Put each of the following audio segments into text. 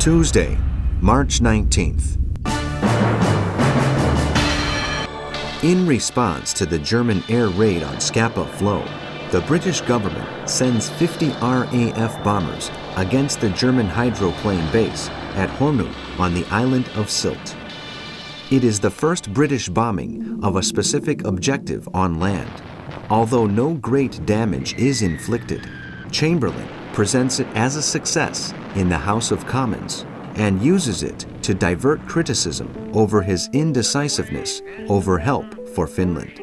Tuesday, March 19th. In response to the German air raid on Scapa Flow, the British government sends 50 RAF bombers against the German hydroplane base at Hornu on the island of Sylt. It is the first British bombing of a specific objective on land. Although no great damage is inflicted, Chamberlain presents it as a success in the House of Commons and uses it to divert criticism over his indecisiveness over help for Finland.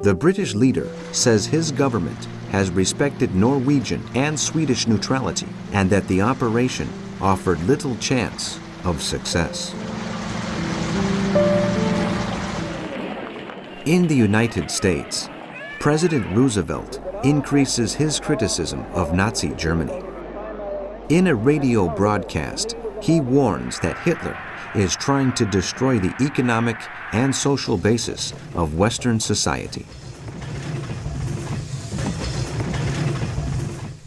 The British leader says his government has respected Norwegian and Swedish neutrality and that the operation offered little chance of success. In the United States, President Roosevelt increases his criticism of Nazi Germany. In a radio broadcast, he warns that Hitler is trying to destroy the economic and social basis of Western society.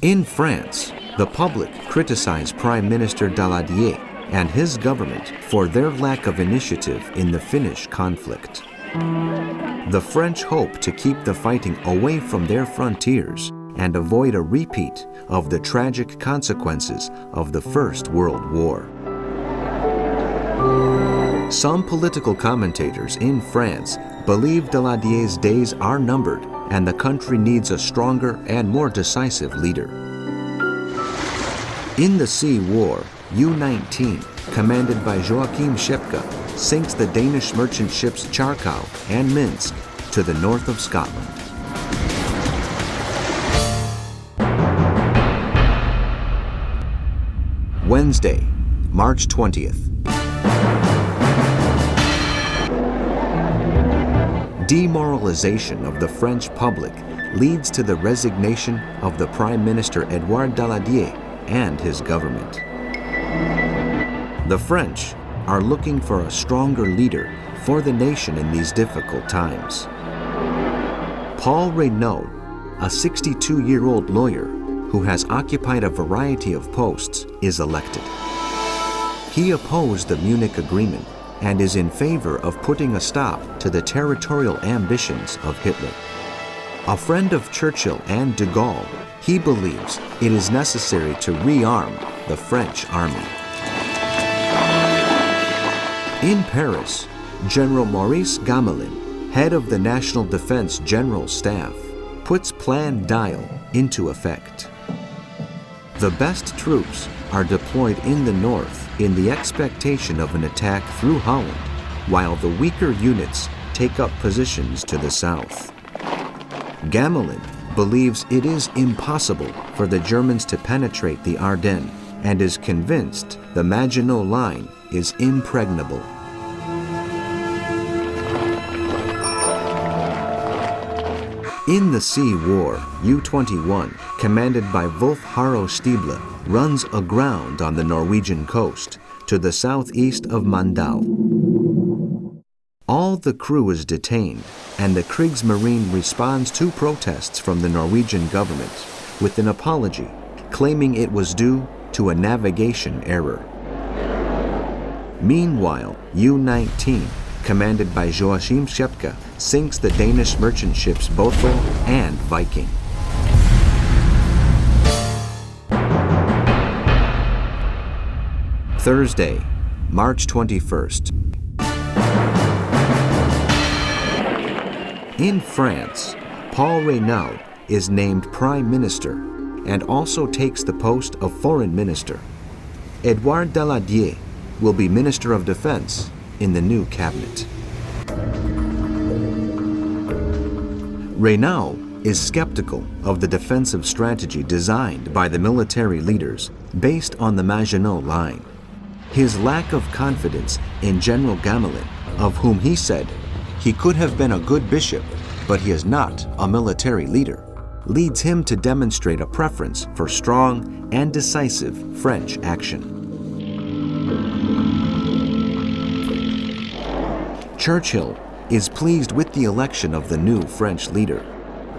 In France, the public criticized Prime Minister Daladier and his government for their lack of initiative in the Finnish conflict. The French hope to keep the fighting away from their frontiers and avoid a repeat of the tragic consequences of the First World War. Some political commentators in France believe Daladier's days are numbered and the country needs a stronger and more decisive leader. In the Sea War, U-19, commanded by Joachim Schepke, sinks the Danish merchant ships Charkow and Minsk to the north of Scotland. Wednesday, March 20th. Demoralization of the French public leads to the resignation of the Prime Minister Edouard Daladier and his government. The French are looking for a stronger leader for the nation in these difficult times. Paul Reynaud, a 62-year-old lawyer who has occupied a variety of posts, is elected. He opposed the Munich Agreement and is in favor of putting a stop to the territorial ambitions of Hitler. A friend of Churchill and de Gaulle, he believes it is necessary to rearm the French army. In Paris, General Maurice Gamelin, head of the National Defense General Staff, puts Plan Dial into effect. The best troops are deployed in the north in the expectation of an attack through Holland, while the weaker units take up positions to the south. Gamelin believes it is impossible for the Germans to penetrate the Ardennes and is convinced the Maginot Line is impregnable. In the Sea War, U-21, commanded by Wolf-Haro Stieble, runs aground on the Norwegian coast to the southeast of Mandal. All the crew is detained, and the Kriegsmarine responds to protests from the Norwegian government with an apology, claiming it was due to a navigation error. Meanwhile, U-19, commanded by Joachim Schepke, sinks the Danish merchant ships Bothwell and Viking. Thursday, March 21st. In France, Paul Reynaud is named Prime Minister and also takes the post of Foreign Minister. Edouard Daladier will be Minister of Defense in the new cabinet. Reynaud is skeptical of the defensive strategy designed by the military leaders based on the Maginot Line. His lack of confidence in General Gamelin, of whom he said he could have been a good bishop, but he is not a military leader, leads him to demonstrate a preference for strong and decisive French action. Churchill is pleased with the election of the new French leader.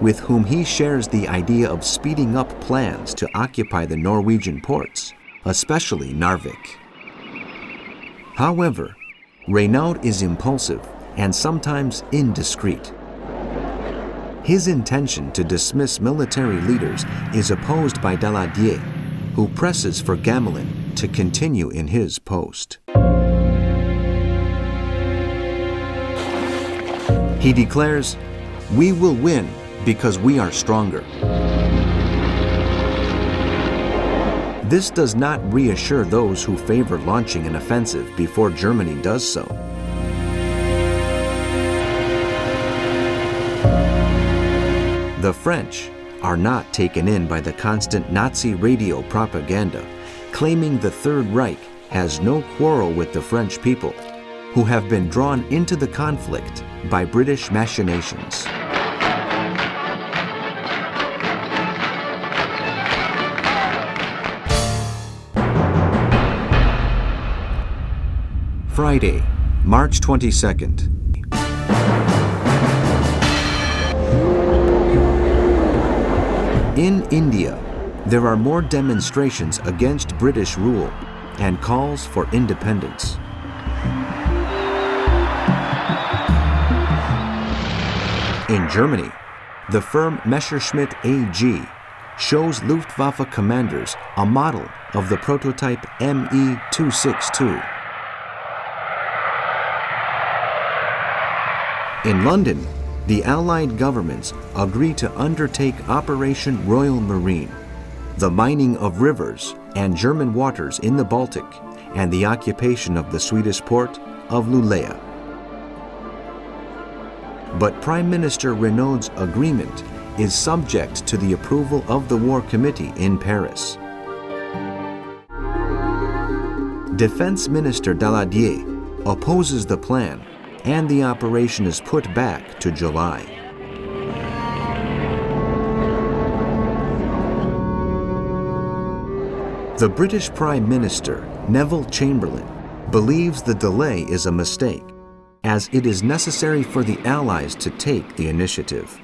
with whom he shares the idea of speeding up plans to occupy the Norwegian ports, especially Narvik. However, Renaud is impulsive and sometimes indiscreet. His intention to dismiss military leaders is opposed by Daladier, who presses for Gamelin to continue in his post. He declares, "We will win because we are stronger." This does not reassure those who favor launching an offensive before Germany does so. The French are not taken in by the constant Nazi radio propaganda, claiming the Third Reich has no quarrel with the French people, who have been drawn into the conflict by British machinations. Friday, March 22nd. In India, there are more demonstrations against British rule and calls for independence. In Germany, the firm Messerschmitt AG shows Luftwaffe commanders a model of the prototype Me-262. In London, the Allied governments agree to undertake Operation Royal Marine, the mining of rivers and German waters in the Baltic, and the occupation of the Swedish port of Luleå. But Prime Minister Renaud's agreement is subject to the approval of the War Committee in Paris. Defense Minister Daladier opposes the plan, and the operation is put back to July. The British Prime Minister, Neville Chamberlain, believes the delay is a mistake, as it is necessary for the Allies to take the initiative.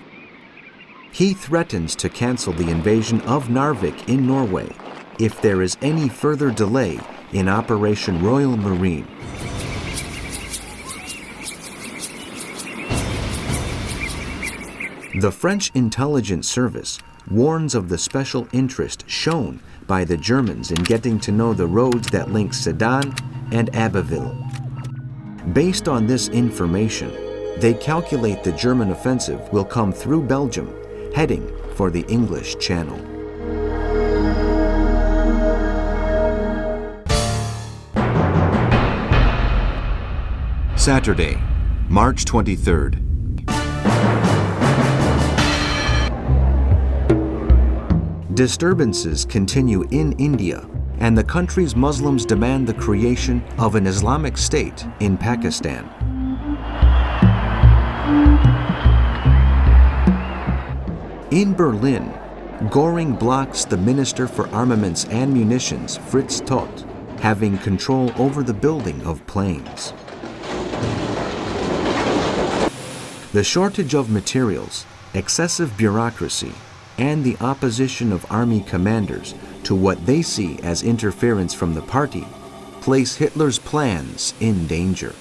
He threatens to cancel the invasion of Narvik in Norway if there is any further delay in Operation Royal Marine. The French intelligence service warns of the special interest shown by the Germans in getting to know the roads that link Sedan and Abbeville. Based on this information, they calculate the German offensive will come through Belgium, heading for the English Channel. Saturday, March 23rd. Disturbances continue in India, and the country's Muslims demand the creation of an Islamic state in Pakistan. In Berlin, Göring blocks the Minister for Armaments and Munitions, Fritz Todt, having control over the building of planes. The shortage of materials, excessive bureaucracy, and the opposition of army commanders to what they see as interference from the party place Hitler's plans in danger.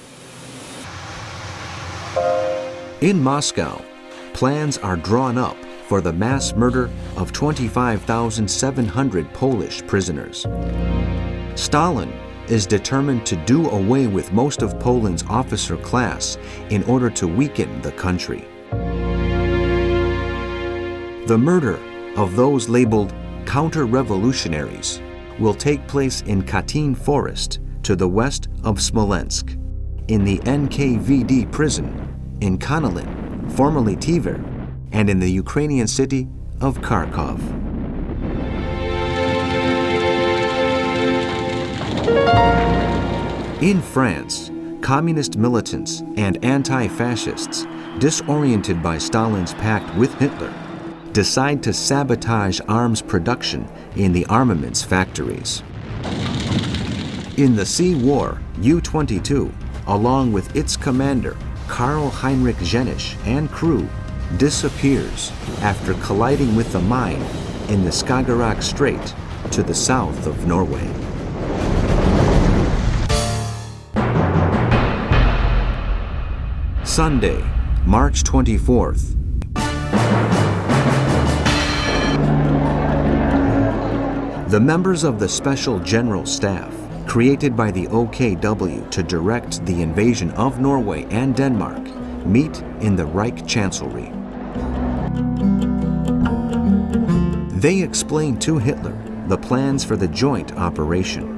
In Moscow, plans are drawn up for the mass murder of 25,700 Polish prisoners. Stalin is determined to do away with most of Poland's officer class in order to weaken the country. The murder of those labeled counter-revolutionaries will take place in Katyn Forest to the west of Smolensk, in the NKVD prison in Konalin, formerly Tver, and in the Ukrainian city of Kharkov. In France, communist militants and anti-fascists, disoriented by Stalin's pact with Hitler, decide to sabotage arms production in the armaments factories. In the Sea War, U-22, along with its commander, Karl Heinrich Jenisch, and crew, disappears after colliding with a mine in the Skagerrak Strait to the south of Norway. Sunday, March 24th. The members of the Special General Staff, created by the OKW to direct the invasion of Norway and Denmark, meet in the Reich Chancellery. They explain to Hitler the plans for the joint operation.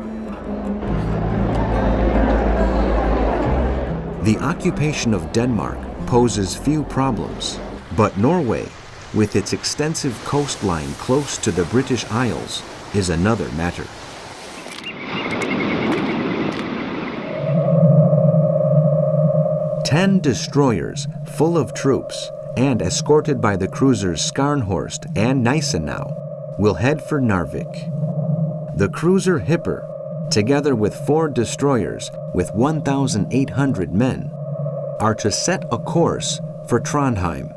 The occupation of Denmark poses few problems, but Norway, with its extensive coastline close to the British Isles, is another matter. Ten destroyers full of troops and escorted by the cruisers Skarnhorst and Gneisenau will head for Narvik. The cruiser Hipper, together with 4 destroyers with 1,800 men, are to set a course for Trondheim,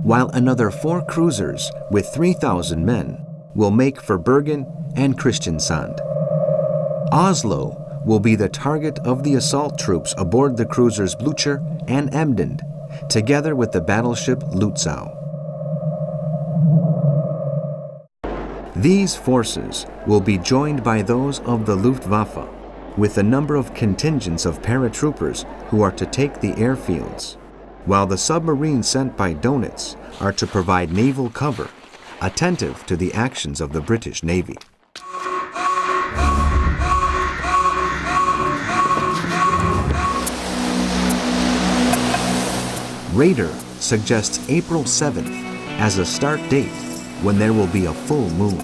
while another 4 cruisers with 3,000 men will make for Bergen and Kristiansand. Oslo will be the target of the assault troops aboard the cruisers Blücher and Emden, together with the battleship Lützow. These forces will be joined by those of the Luftwaffe, with a number of contingents of paratroopers who are to take the airfields, while the submarines sent by Donitz are to provide naval cover, attentive to the actions of the British Navy. Radar suggests April 7th as a start date when there will be a full moon.